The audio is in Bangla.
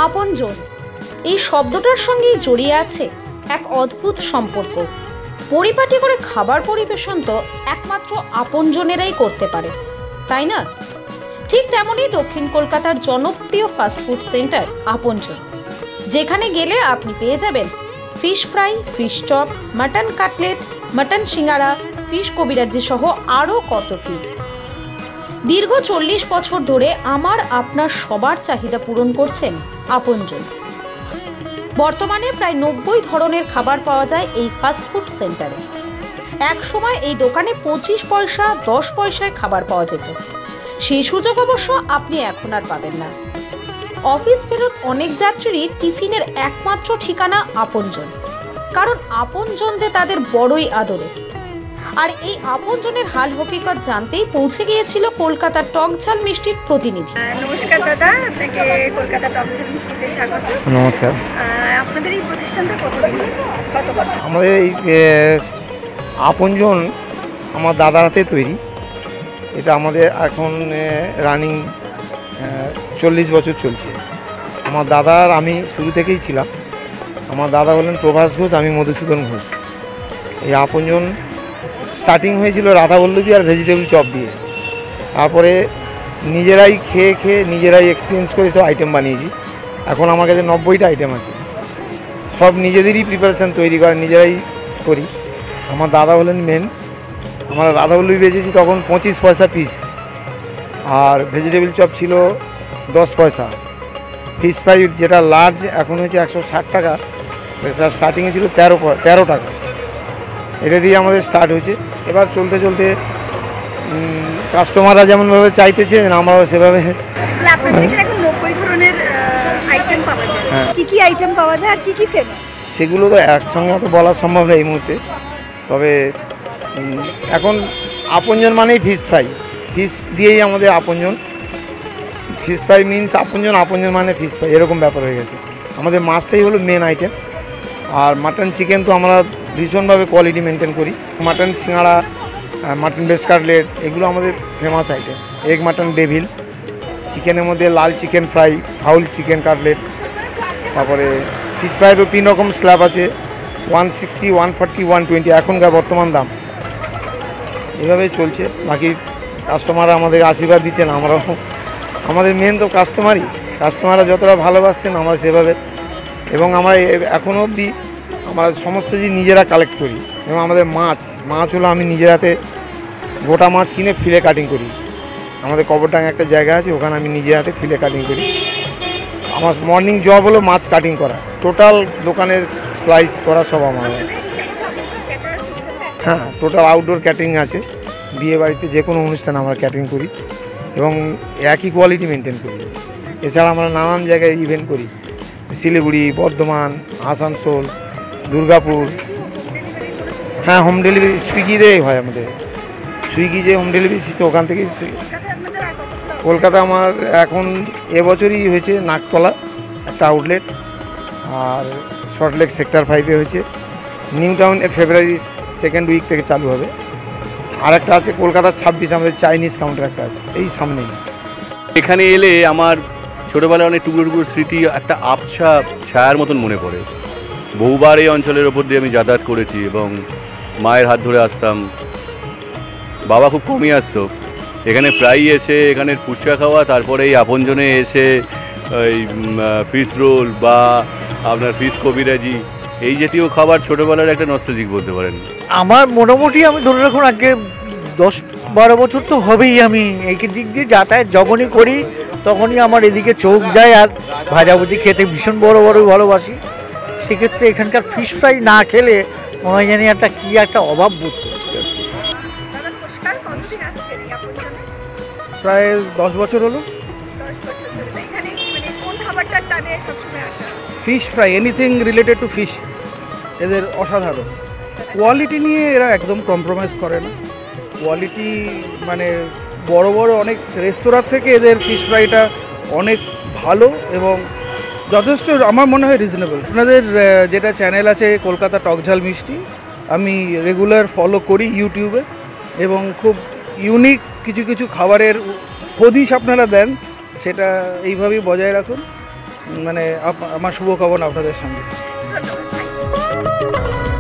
আপনজন এই শব্দটার সঙ্গেই জড়িয়ে আছে এক অদ্ভুত সম্পর্ক। পরিপাটি করে খাবার পরিবেশন তো একমাত্র আপনজনেরাই করতে পারে, তাই না? ঠিক তেমনই দক্ষিণ কলকাতার জনপ্রিয় ফাস্টফুড সেন্টার আপনজন, যেখানে গেলে আপনি পেয়ে যাবেন fish fry, fish chop, mutton cutlet, mutton singara, fish kabiraji সহ আরও কত কি। দীর্ঘ 40 বছর ধরে আমার আপনার সবার চাহিদা পূরণ করছেন আপনজন। বর্তমানে প্রায় 90 ধরনের খাবার পাওয়া যায় এই ফাস্টফুড সেন্টারে। এক সময় এই দোকানে 25 পয়সা 10 পয়সায় খাবার পাওয়া যেত। সেই সুযোগ অবশ্য আপনি এখন আর পাবেন না। অফিস ফেরত অনেক যাত্রীরই টিফিনের একমাত্র ঠিকানা আপনজন, কারণ আপনজন যে তাদের বড়ই আদরে। আর এই আপনজনের হাল হকিকত জানতেই পৌঁছে গিয়েছিল কলকাতার টকঝাল মিষ্টির প্রতিনিধি। নমস্কার দাদা, আপনাকে কলকাতা টকঝাল মিষ্টিতে স্বাগত। নমস্কার। আপনাদের এই প্রতিষ্ঠানটা কত বছর? আমাদের এই আপনজন আমার দাদার হাতে তৈরি। এটা আমাদের এখন রানিং 40 বছর চলছে। আমার দাদার আমি শুরু থেকেই ছিলাম। আমার দাদা হলেন প্রভাস ঘোষ, আমি মধুসূদন ঘোষ। এই আপনজন স্টার্টিং হয়েছিল রাধাবল্লভী আর ভেজিটেবল চপ দিয়ে। তারপরে নিজেরাই খেয়ে নিজেরাই এক্সপিরিয়েন্স করে সব আইটেম বানিয়েছি। এখন আমার কাছে 90টা আইটেম আছে। সব নিজেদেরই প্রিপারেশান তৈরি করে, নিজেরাই করি। আমার দাদা হলেন মেন। আমরা রাধাবল্লভী বেচেছি তখন 25 পয়সা পিস, আর ভেজিটেবল চপ ছিল 10 পয়সা। ফিশ ফ্রাই যেটা লার্জ এখন হয়েছে 160 টাকা, স্টার্টিংয়ে ছিল 13 টাকা। এটা দিয়ে আমাদের স্টার্ট হয়েছে। এবার চলতে চলতে কাস্টমাররা যেমনভাবে চাইতেছে আমরাও সেভাবে। হ্যাঁ, কি কি আইটেম পাওয়া যায় আর কি কি ফেমাস? সেগুলো তো একসঙ্গে তো বলা সম্ভব না এই মুহূর্তে। তবে এখন আপনজন মানেই ফিশ ফ্রাই, ফিশ দিয়েই আমাদের আপনজন। ফিশ ফ্রাই মিনস আপনজন, আপনজন মানে ফিশ ফ্রাই, এরকম ব্যাপার হয়ে গেছে। আমাদের মাছটাই হলো মেন আইটেম। আর মাটন চিকেন তো আমরা ভীষণভাবে কোয়ালিটি মেনটেন করি। Mutton singara, mutton base cutlet, এগুলো আমাদের famous item. Egg mutton devil, চিকেনের মধ্যে লাল chicken fry, fowl chicken cutlet. তারপরে ফিশ ফ্রাইয়েরও 3 রকম স্ল্যাব আছে, 160, 140, 120 এখনকার বর্তমান দাম। এভাবেই চলছে। বাকি কাস্টমাররা আমাদের আশীর্বাদ দিচ্ছেন, আমরাও। আমাদের মেন তো কাস্টমাররা যতটা ভালোবাসছেন আমরা সেভাবে। এবং আমরা এখনও অবধি আমরা সমস্ত জিনিস নিজেরা কালেক্ট করি। এবং আমাদের মাছ হলো আমি নিজের হাতে গোটা মাছ কিনে ফিলে কাটিং করি। আমাদের কবরডাঙ্গা একটা জায়গা আছে, ওখানে আমি নিজের হাতে ফিলে কাটিং করি। আমার মর্নিং জব হলো মাছ কাটিং করা, টোটাল দোকানের স্লাইস করা সব আমার। হ্যাঁ, টোটাল আউটডোর ক্যাটারিং আছে। বিয়ে বাড়িতে যে কোনো অনুষ্ঠানে আমরা ক্যাটারিং করি এবং একই কোয়ালিটি মেনটেন করি। এছাড়া আমরা নানান জায়গায় ইভেন্ট করি, শিলিগুড়ি, বর্ধমান, আসানসোল, দুর্গাপুর। হ্যাঁ, হোম ডেলিভারি সুইগিতেই হয় আমাদের। সুইগি যে হোম ডেলিভারি সিস্টেম, ওখান থেকেই। কলকাতা আমার এখন এবছরই হয়েছে নাকতলা একটা আউটলেট, আর সল্টলেক সেক্টর 5-এ হয়েছে। নিউ টাউনে ফেব্রুয়ারি 2nd উইক থেকে চালু হবে। আর একটা আছে কলকাতার 26, আমাদের চাইনিজ কাউন্টার একটা আছে এই সামনেই। এখানে এলে আমার ছোটোবেলায় অনেক টুকরো টুকরো স্মৃতি একটা আবছা ছায়ার মতন মনে পড়ে। বহুবার এই অঞ্চলের ওপর দিয়ে আমি যাতায়াত করেছি এবং মায়ের হাত ধরে আসতাম। বাবা খুব কমই আসতো। এখানে প্রায়ই এসে এখানের ফুচকা খাওয়া, তারপরে এই আপনজনে এসে ওই ফিশ রোল বা আপনার ফিশ কবিরাজি, এই জাতীয় খাবার ছোটোবেলার একটা নস্টালজিক বলতে পারেন। আমার মোটামুটি আমি ধরে রাখুন আগে 10-12 বছর তো হবেই আমি এই দিক দিয়ে যাতায়াত যখনই করি তখনই আমার এদিকে চোখ যায়। আর ভাজাভুজি খেতে ভীষণ বড় ভালোবাসি। সেক্ষেত্রে এখানকার ফিশ ফ্রাই না খেলে মনে হয় জানি একটা অভাব বোধ করছি আর কি। দাদা নমস্কার, কতদিন আসছেন এই আপনজনে? প্রায় 10 বছর হলো। 10 বছর ধরে। এখানে মানে কোন খাবারটার টানে সবসময় আসা? Fish fry, anything related to fish, এদের অসাধারণ। কোয়ালিটি নিয়ে এরা একদম কম্প্রোমাইজ করে না। কোয়ালিটি মানে বড় অনেক রেস্তোরাঁ থেকে এদের ফিশ ফ্রাইটা অনেক ভালো এবং যথেষ্ট আমার মনে হয় রিজনেবল। আপনাদের যেটা চ্যানেল আছে কলকাতা টকঝাল মিষ্টি, আমি রেগুলার ফলো করি ইউটিউবে, এবং খুব ইউনিক কিছু খাবারের হদিশ আপনারা দেন, সেটা এইভাবেই বজায় রাখুন। মানে আমার শুভকামনা আপনাদের সঙ্গে। ধন্যবাদ।